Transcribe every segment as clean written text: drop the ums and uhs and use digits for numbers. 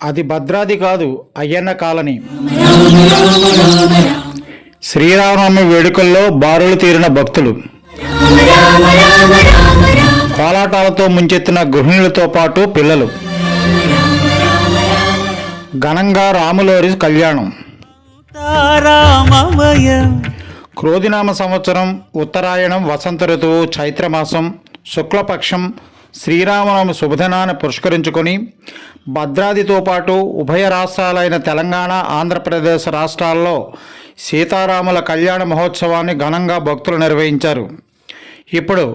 అది భద్రాది కాదు, అయ్యన్న కాలనీ. శ్రీరామనవమి వేడుకల్లో బారులు తీరిన భక్తులు. కోలాటాలతో ముంచెత్తిన గృహిణులతో పాటు పిల్లలు. ఘనంగా రాములోరి కళ్యాణం. క్రోధినామ సంవత్సరం, ఉత్తరాయణం, వసంత ఋతువు, చైత్రమాసం, శుక్లపక్షం శ్రీరామనవమి శుభదినాన్ని పురస్కరించుకొని భద్రాదితో పాటు ఉభయ రాష్ట్రాలైన తెలంగాణ, ఆంధ్రప్రదేశ్ రాష్ట్రాల్లో సీతారాముల కళ్యాణ మహోత్సవాన్ని ఘనంగా భక్తులు నిర్వహించారు. ఇప్పుడు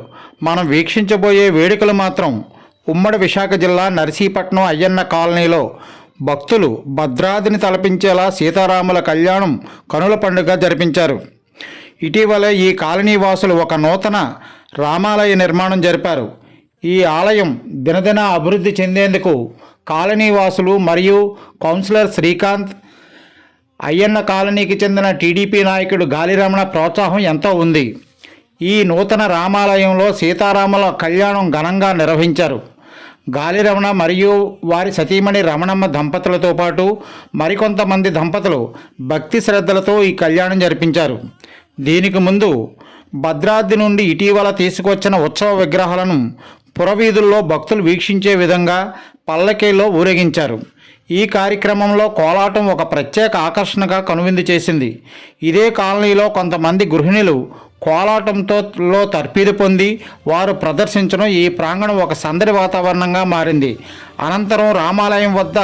మనం వీక్షించబోయే వేడుకలు మాత్రం ఉమ్మడి విశాఖ జిల్లా నర్సీపట్నం అయ్యన్న కాలనీలో భక్తులు భద్రాదిని తలపించేలా సీతారాముల కళ్యాణం కనుల పండుగ జరిపించారు. ఇటీవలే ఈ కాలనీ వాసులు ఒక నూతన రామాలయ నిర్మాణం జరిపారు. ఈ ఆలయం దినదిన అభివృద్ధి చెందేందుకు కాలనీ వాసులు మరియు కౌన్సిలర్ శ్రీకాంత్, అయ్యన్న కాలనీకి చెందిన టీడీపీ నాయకుడు గాలిరమణ ప్రోత్సాహం ఎంతో ఉంది. ఈ నూతన రామాలయంలో సీతారాముల కళ్యాణం ఘనంగా నిర్వహించారు. గాలిరమణ మరియు వారి సతీమణి రమణమ్మ దంపతులతో పాటు మరికొంతమంది దంపతులు భక్తి శ్రద్ధలతో ఈ కళ్యాణం జరిపించారు. దీనికి ముందు భద్రాద్రి నుండి ఇటీవల తీసుకొచ్చిన ఉత్సవ విగ్రహాలను పురవీధుల్లో భక్తులు వీక్షించే విధంగా పల్లకీల్లో ఊరేగించారు. ఈ కార్యక్రమంలో కోలాటం ఒక ప్రత్యేక ఆకర్షణగా కనువిందు చేసింది. ఇదే కాలనీలో కొంతమంది గృహిణులు కోలాటంతో తర్ఫీదు పొంది వారు ప్రదర్శించడం ఈ ప్రాంగణం ఒక సందడి వాతావరణంగా మారింది. అనంతరం రామాలయం వద్ద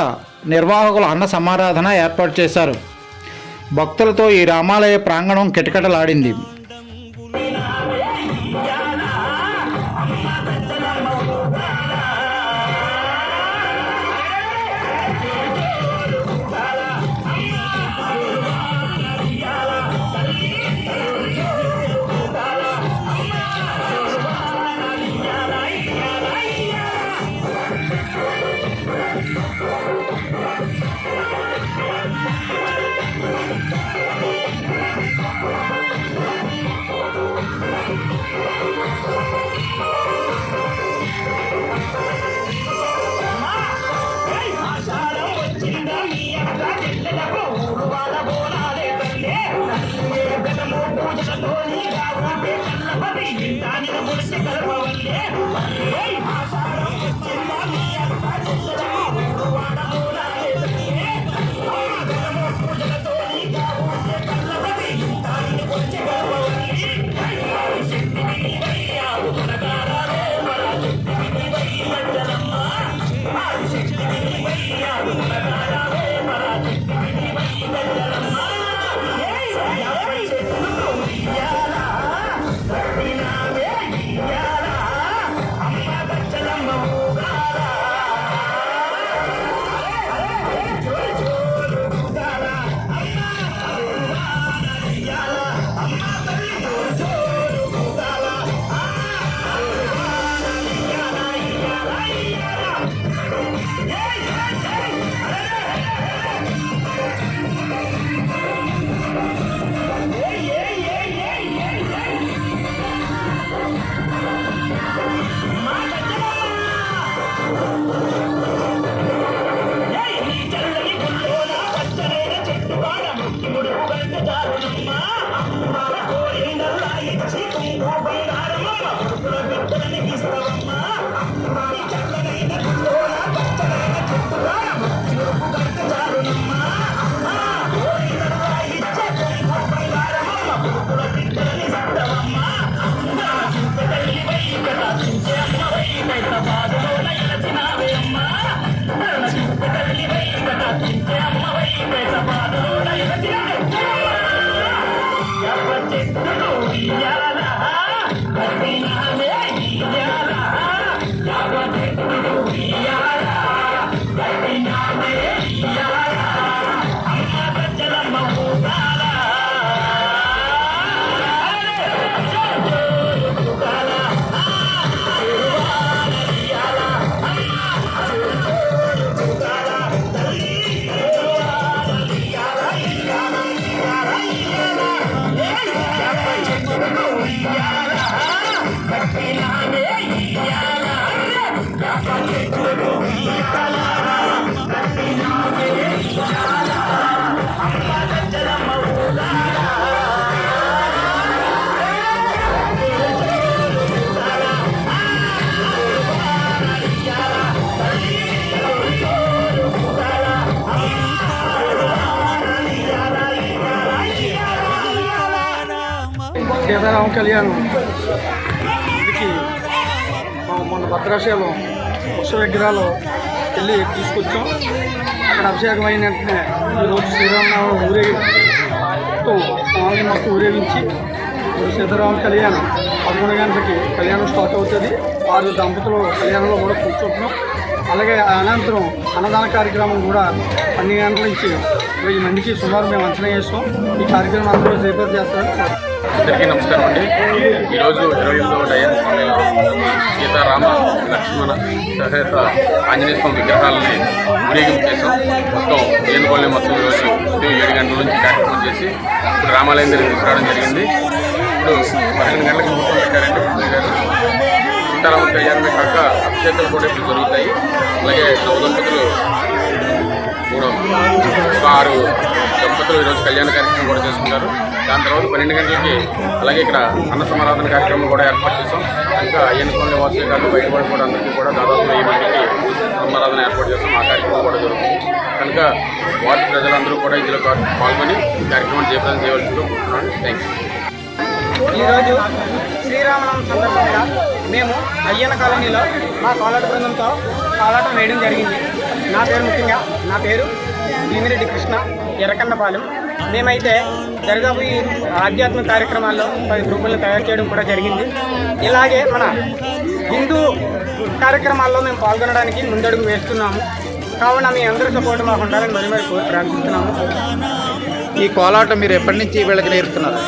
నిర్వాహకులు అన్న సమారాధన ఏర్పాటు చేశారు. భక్తులతో ఈ రామాలయ ప్రాంగణం కిటకిటలాడింది. Yeah. సీతారామ కళ్యాణం ఇది మన భద్రాచలం ఉత్సవ విగ్రహాలు వెళ్ళి తీసుకొచ్చాం. అక్కడ అభిషేకం అయిన వెంటనే ఈరోజు శ్రీరామనవమి ఊరేగింపు మొత్తం ఊరేగించి సీతారామ కళ్యాణం 11 గంటలకి కళ్యాణం స్టార్ట్ అవుతుంది. 6 దంపతులు కళ్యాణంలో కూడా కూర్చుంటున్నాం. అలాగే అనంతరం అన్నదాన కార్యక్రమం కూడా 12 గంటల నుంచి 1000 మందికి సుమారు మేము అంచనా చేస్తాం. ఈ కార్యక్రమం అందరూ జయప్రదం చేస్తారని అందరికీ నమస్కారం అండి. ఈరోజు 28వ డయన్ సీతారామ లక్ష్మణ సహిత ఆంజనేయ స్వామి విగ్రహాలని ఊరేగింపు చేసాం. మొత్తం ఏనుగోళ్ళని మొత్తం ఈరోజు 7 గంటల నుంచి కార్యక్రమం చేసి ఇప్పుడు రామాలయం దగ్గర తీసుకురావడం జరిగింది. ఇప్పుడు 12 గంటలకు ముహూర్తం పెట్టారంటే సీతారామ కళ్యాణమే కాక అభిషేకాలు కూడా ఇప్పుడు జరుగుతాయి. అలాగే నవదంపతులు కూడా 6 దంపతులు ఈరోజు కళ్యాణ కార్యక్రమం కూడా చేసుకుంటారు. దాని తర్వాత 12 గంటలకి అలాగే ఇక్కడ అన్న సమారాధన కార్యక్రమం కూడా ఏర్పాటు చేస్తాం. ఇంకా అయ్యనకొండ వాసులే కాదు బయటపడి కూడా అందరికీ కూడా దాదాపు 1000 మందికి సమారాధన ఏర్పాటు చేస్తాం. ఆ కార్యక్రమం కూడా జరుగుతుంది. కనుక వార్డు ప్రజలందరూ కూడా ఇందులో పాల్గొని ఈ కార్యక్రమాన్ని జయప్రదం చేయవలసిందిగా కోరుతున్నాను. Thank you. ఈరోజు శ్రీరామనవమి సందర్భంగా మేము అయ్యన్న కాలనీలో మా కోలాట బృందంతో కోలాటం వేయడం జరిగింది. నా పేరు భీమిరెడ్డి కృష్ణ, ఎర్రకన్నపాలెం. మేమైతే దరిదాపు ఈ ఆధ్యాత్మిక కార్యక్రమాల్లో 10 గ్రూపులను తయారు చేయడం కూడా జరిగింది. ఇలాగే మన హిందూ కార్యక్రమాల్లో మేము పాల్గొనడానికి ముందడుగు వేస్తున్నాము. కావున మీ అందరి సపోర్ట్ మాకు ఉండాలని మరి ప్రార్థిస్తున్నాము. ఈ కోలాటం మీరు ఎప్పటి నుంచి వీళ్ళకి నేర్పుతున్నారు?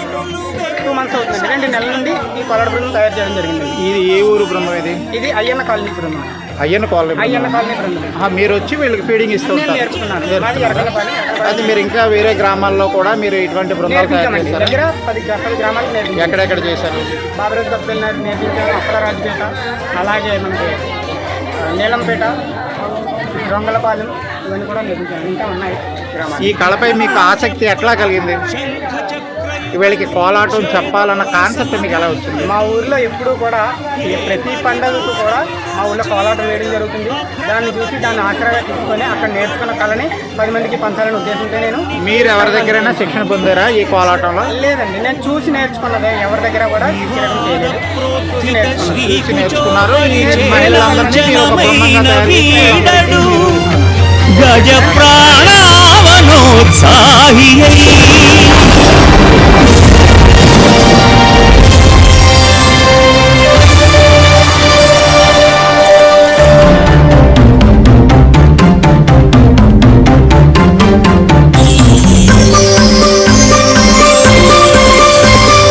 2 మంత్స్ అవుతుంది. 2 నెలల నుండి ఈ కోలాట బృందం తయారు చేయడం జరిగింది. ఇది ఏ ఊరు బృందం? ఇది అయ్యన్న కాలనీ బృందం. అయ్యన్న కాలనీ బృందం. మీరు వచ్చి వీళ్ళకి ఫీడింగ్ ఇస్తూ ఉంటారు? అది మీరు ఇంకా వేరే గ్రామాల్లో కూడా మీరు ఇటువంటి బృందాలు తయారు చేస్తారు? దగ్గర 10 గ్రామాలకు నేర్పించారు. ఎక్కడెక్కడ చేశారు? బాబరాజు గప్పల్ నేర్పించారు, అప్పలరాజుపేట, అలాగే మనకి నీలంపేట, రొంగలపాలెం, ఇవన్నీ కూడా నేర్పించారు. ఇంకా ఉన్నాయి గ్రామాలు. ఈ కళపై మీకు ఆసక్తి ఎట్లా కలిగింది? వీళ్ళకి కోలాటం చెప్పాలన్న కాన్సెప్ట్ మీకు ఎలా వచ్చింది? మా ఊర్లో ఎప్పుడూ కూడా ప్రతి పండుగకు కూడా మా ఊళ్ళో కోలాటం వేయడం జరుగుతుంది. దాన్ని చూసి దాన్ని ఆసరాగా తీసుకొని అక్కడ నేర్చుకున్న కళని 10 మందికి పంచాలని ఉద్దేశంతో నేను. మీరు ఎవరి దగ్గరైనా శిక్షణ పొందారా ఈ కోలాటంలో? లేదండి, నేను చూసి నేర్చుకున్నదే. ఎవరి దగ్గర కూడా చూసి నేర్చుకున్నారు. మహిళలందరినీ మీరు ఒక బృందంగా తయారు చేసి గజ ప్రాణావనోత్సాహి